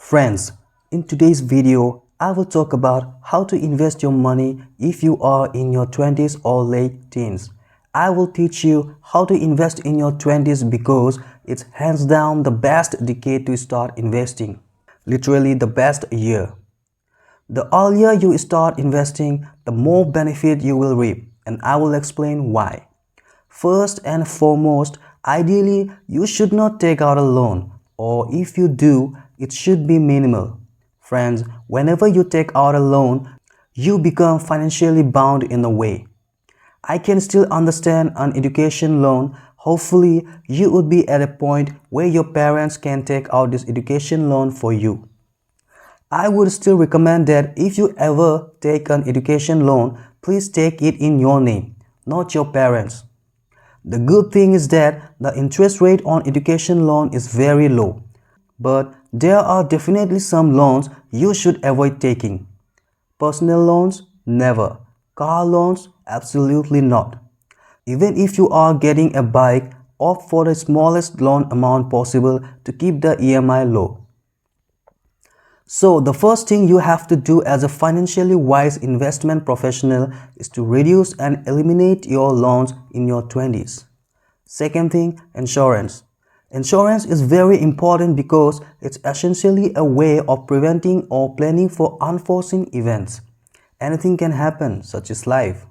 Friends, in today's video, I will talk about how to invest your money if you are in your 20s or late teens. I will teach you how to invest in your 20s because it's hands down the best decade to start investing. Literally the best year. The earlier you start investing, the more benefit you will reap, and I will explain why. First and foremost, ideally, you should not take out a loan, or if you do, it should be minimal. Friends, whenever you take out a loan, you become financially bound in a way. I can still understand an education loan. Hopefully, you would be at a point where your parents can take out this education loan for you. I would still recommend that if you ever take an education loan, please take it in your name, not your parents'. The good thing is that the interest rate on education loan is very low, but there are definitely some loans you should avoid taking. Personal loans, never. Car loans, absolutely not. Even if you are getting a bike, opt for the smallest loan amount possible to keep the EMI low. So the first thing you have to do as a financially wise investment professional is to reduce and eliminate your loans in your 20s. Second thing, insurance. Insurance is very important because it's essentially a way of preventing or planning for unforeseen events. Anything can happen, such as life.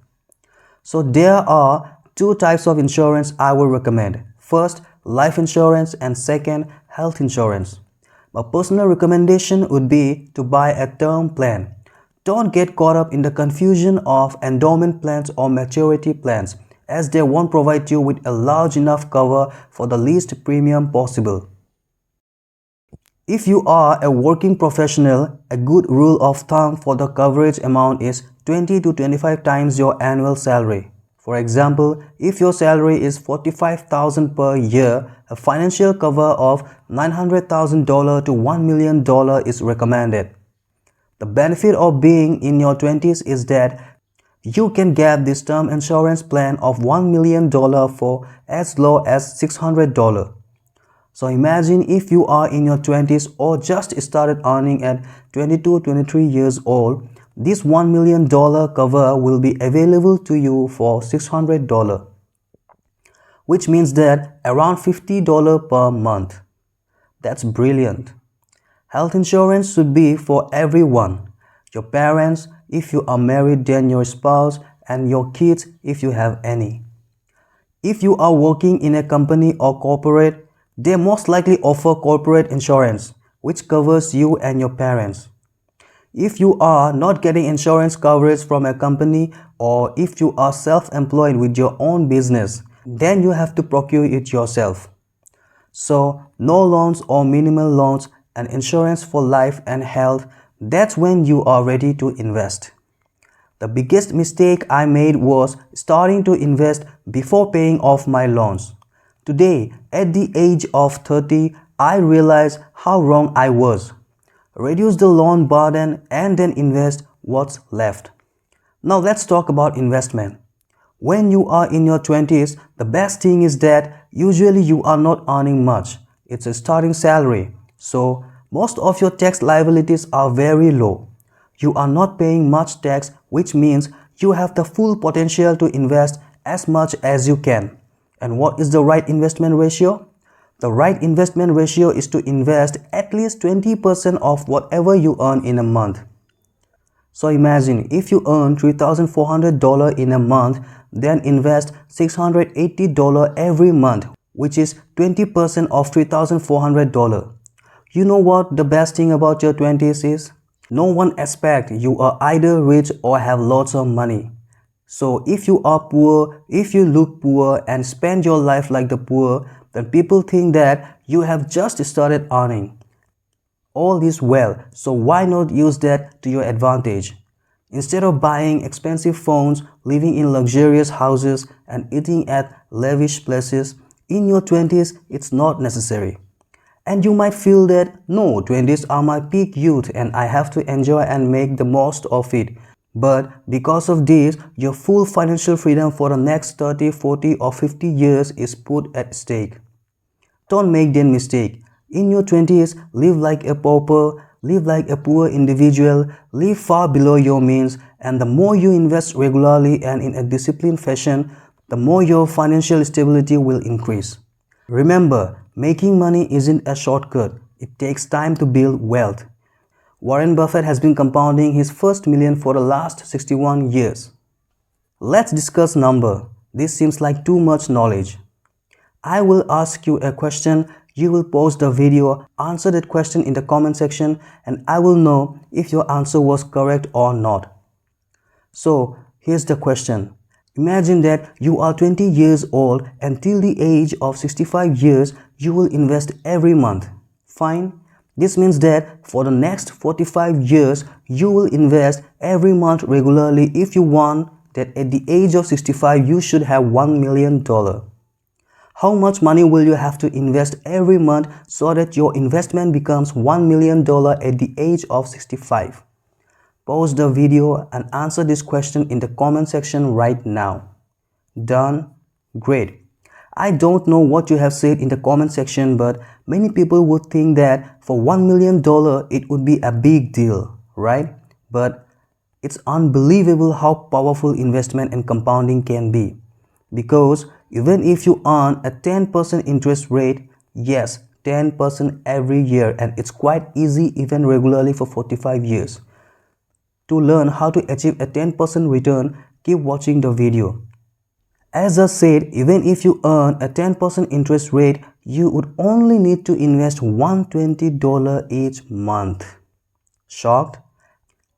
So there are two types of insurance I will recommend. First, life insurance, and second, health insurance. My personal recommendation would be to buy a term plan. Don't get caught up in the confusion of endowment plans or maturity plans, as they won't provide you with a large enough cover for the least premium possible. If you are a working professional, a good rule of thumb for the coverage amount is 20 to 25 times your annual salary. For example, if your salary is $45,000 per year, a financial cover of $900,000 to $1 million is recommended. The benefit of being in your 20s is that you can get this term insurance plan of $1 million for as low as $600. So imagine if you are in your 20s or just started earning at 22-23 years old, this $1 million cover will be available to you for $600, which means that around $50 per month. That's brilliant. Health insurance should be for everyone. Your parents, if you are married, then your spouse, and your kids if you have any. If you are working in a company or corporate, they most likely offer corporate insurance, which covers you and your parents. If you are not getting insurance coverage from a company, or if you are self-employed with your own business, then you have to procure it yourself. So, no loans or minimal loans and insurance for life and health, that's when you are ready to invest. The biggest mistake I made was starting to invest before paying off my loans. Today, at the age of 30, I realized how wrong I was. Reduce the loan burden and then invest what's left. Now let's talk about investment. When you are in your 20s, the best thing is that usually you are not earning much. It's a starting salary. So most of your tax liabilities are very low. You are not paying much tax, which means you have the full potential to invest as much as you can. And what is the right investment ratio? The right investment ratio is to invest at least 20% of whatever you earn in a month. So imagine if you earn $3,400 in a month, then invest $680 every month, which is 20% of $3,400. You know what the best thing about your 20s is? No one expects you are either rich or have lots of money. So if you are poor, if you look poor and spend your life like the poor, then people think that you have just started earning. All is well, so why not use that to your advantage? Instead of buying expensive phones, living in luxurious houses, and eating at lavish places, in your 20s it's not necessary. And you might feel that, no, 20s are my peak youth and I have to enjoy and make the most of it. But because of this, your full financial freedom for the next 30, 40 or 50 years is put at stake. Don't make that mistake. In your 20s, live like a pauper, live like a poor individual, live far below your means, and the more you invest regularly and in a disciplined fashion, the more your financial stability will increase. Remember, making money isn't a shortcut. It takes time to build wealth. Warren Buffett has been compounding his first million for the last 61 years. Let's discuss number. This seems like too much knowledge. I will ask you a question, you will pause the video, answer that question in the comment section, and I will know if your answer was correct or not. So, here's the question. Imagine that you are 20 years old and till the age of 65 years, you will invest every month. Fine. This means that for the next 45 years, you will invest every month regularly if you want that at the age of 65, you should have $1 million. How much money will you have to invest every month so that your investment becomes $1 million at the age of 65? Pause the video and answer this question in the comment section right now. Done? Great. I don't know what you have said in the comment section, but many people would think that for $1 million it would be a big deal, right? But it's unbelievable how powerful investment and compounding can be. Because even if you earn a 10% interest rate, yes, 10% every year, and it's quite easy even regularly for 45 years. To learn how to achieve a 10% return, keep watching the video. As I said, even if you earn a 10% interest rate, you would only need to invest $120 each month. Shocked?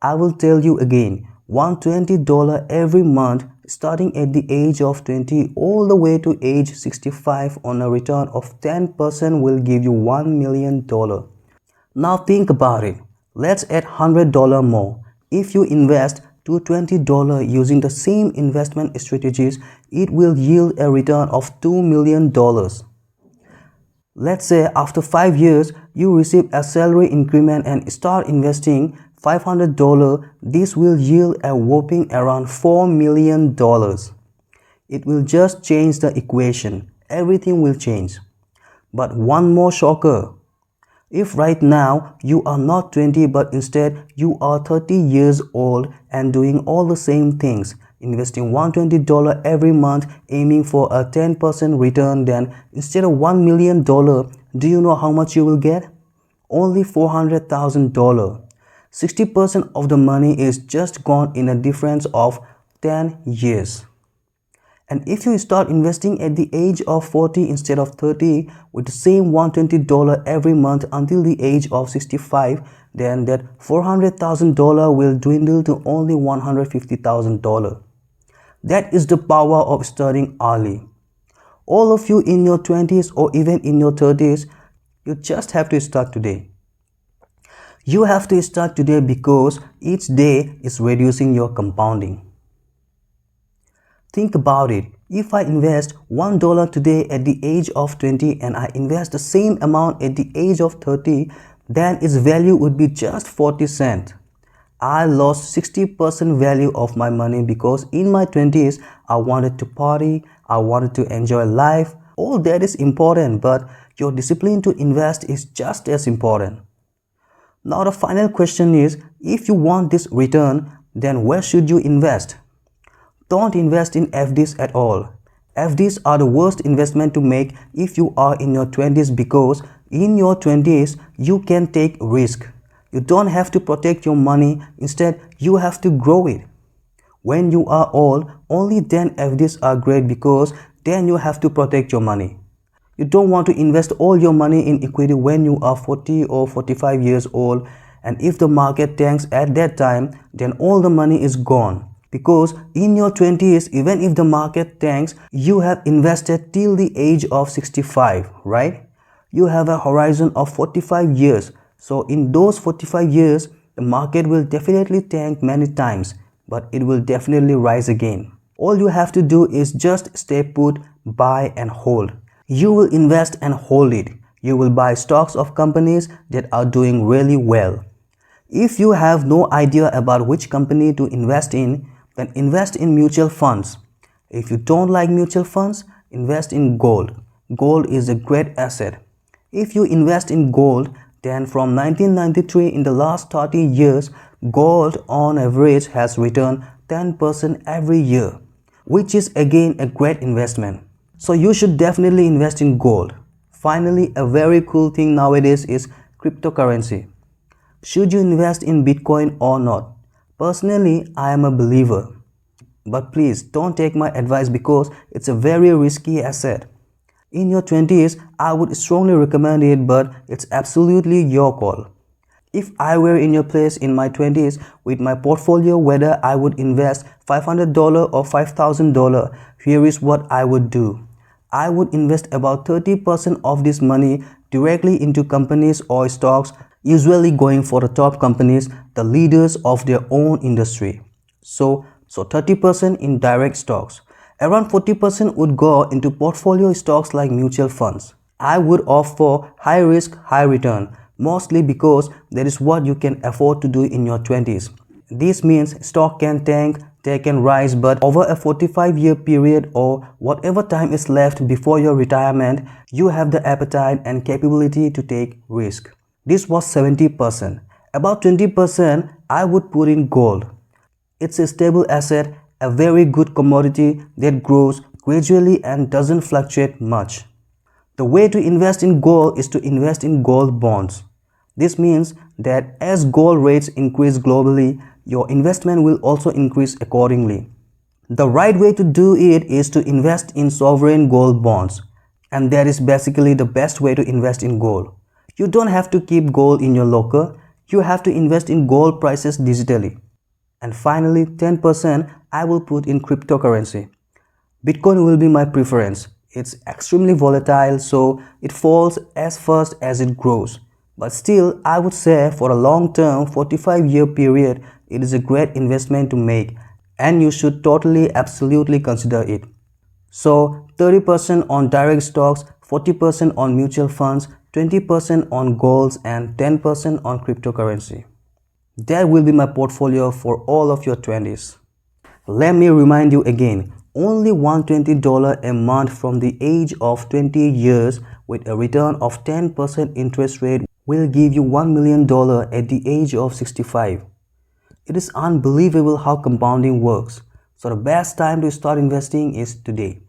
I will tell you again, $120 every month starting at the age of 20 all the way to age 65 on a return of 10% will give you $1 million. Now think about it. Let's add $100 more. If you invest $220 using the same investment strategies, it will yield a return of $2 million. Let's say after 5 years, you receive a salary increment and start investing $500. This will yield a whopping around $4 million. It will just change the equation. Everything will change. But one more shocker. If right now you are not 20 but instead you are 30 years old and doing all the same things, investing $120 every month aiming for a 10% return, then instead of $1 million, do you know how much you will get? Only $400,000. 60% of the money is just gone in a difference of 10 years. And if you start investing at the age of 40 instead of 30 with the same $120 every month until the age of 65, then that $400,000 will dwindle to only $150,000. That is the power of starting early. All of you in your 20s or even in your 30s, you just have to start today. You have to start today because each day is reducing your compounding. Think about it. If I invest $1 today at the age of 20 and I invest the same amount at the age of 30, then its value would be just 40 cents. I lost 60% value of my money because in my 20s, I wanted to party, I wanted to enjoy life. All that is important, but your discipline to invest is just as important. Now the final question is, if you want this return, then where should you invest? Don't invest in FDs at all. FDs are the worst investment to make if you are in your 20s because in your 20s, you can take risk. You don't have to protect your money, instead you have to grow it. When you are old, only then FDs are great because then you have to protect your money. You don't want to invest all your money in equity when you are 40 or 45 years old, and if the market tanks at that time, then all the money is gone. Because in your 20s, even if the market tanks, you have invested till the age of 65, right? You have a horizon of 45 years. So in those 45 years, the market will definitely tank many times, but it will definitely rise again. All you have to do is just stay put, buy and hold. You will invest and hold it. You will buy stocks of companies that are doing really well. If you have no idea about which company to invest in, then invest in mutual funds. If you don't like mutual funds, invest in gold. Gold is a great asset. If you invest in gold, then from 1993 in the last 30 years, gold on average has returned 10% every year, which is again a great investment. So you should definitely invest in gold. Finally, a very cool thing nowadays is cryptocurrency. Should you invest in Bitcoin or not? Personally, I am a believer. But please don't take my advice because it's a very risky asset. In your 20s, I would strongly recommend it, but it's absolutely your call. If I were in your place in my 20s with my portfolio, whether I would invest $500 or $5,000, here is what I would do. I would invest about 30% of this money directly into companies or stocks, usually going for the top companies, the leaders of their own industry. So 30% in direct stocks. Around 40% would go into portfolio stocks like mutual funds. I would opt for high risk, high return, mostly because that is what you can afford to do in your 20s. This means stock can tank, they can rise, but over a 45-year period or whatever time is left before your retirement, you have the appetite and capability to take risk. This was 70%. About 20% I would put in gold. It's a stable asset, a very good commodity that grows gradually and doesn't fluctuate much. The way to invest in gold is to invest in gold bonds. This means that as gold rates increase globally, your investment will also increase accordingly. The right way to do it is to invest in sovereign gold bonds, and that is basically the best way to invest in gold. You don't have to keep gold in your locker, you have to invest in gold prices digitally. And finally, 10% I will put in cryptocurrency. Bitcoin will be my preference. It's extremely volatile, so it falls as fast as it grows. But still, I would say for a long-term 45-year period, it is a great investment to make, and you should totally, absolutely consider it. So 30% on direct stocks, 40% on mutual funds, 20% on golds, and 10% on cryptocurrency. That will be my portfolio for all of your 20s. Let me remind you again, only $120 a month from the age of 20 years with a return of 10% interest rate will give you $1 million at the age of 65. It is unbelievable how compounding works. So the best time to start investing is today.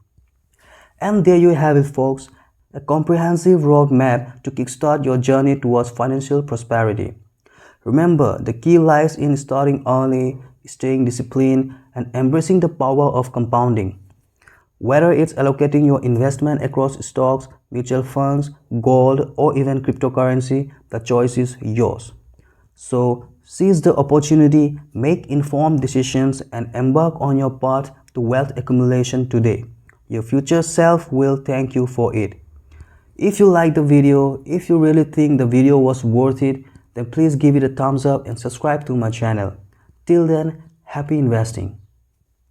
And there you have it, folks, a comprehensive roadmap to kickstart your journey towards financial prosperity. Remember, the key lies in starting early, staying disciplined, and embracing the power of compounding. Whether it's allocating your investment across stocks, mutual funds, gold, or even cryptocurrency, the choice is yours. So, seize the opportunity, make informed decisions, and embark on your path to wealth accumulation today. Your future self will thank you for it. If you like the video, if you really think the video was worth it, then please give it a thumbs up and subscribe to my channel. Till then, happy investing.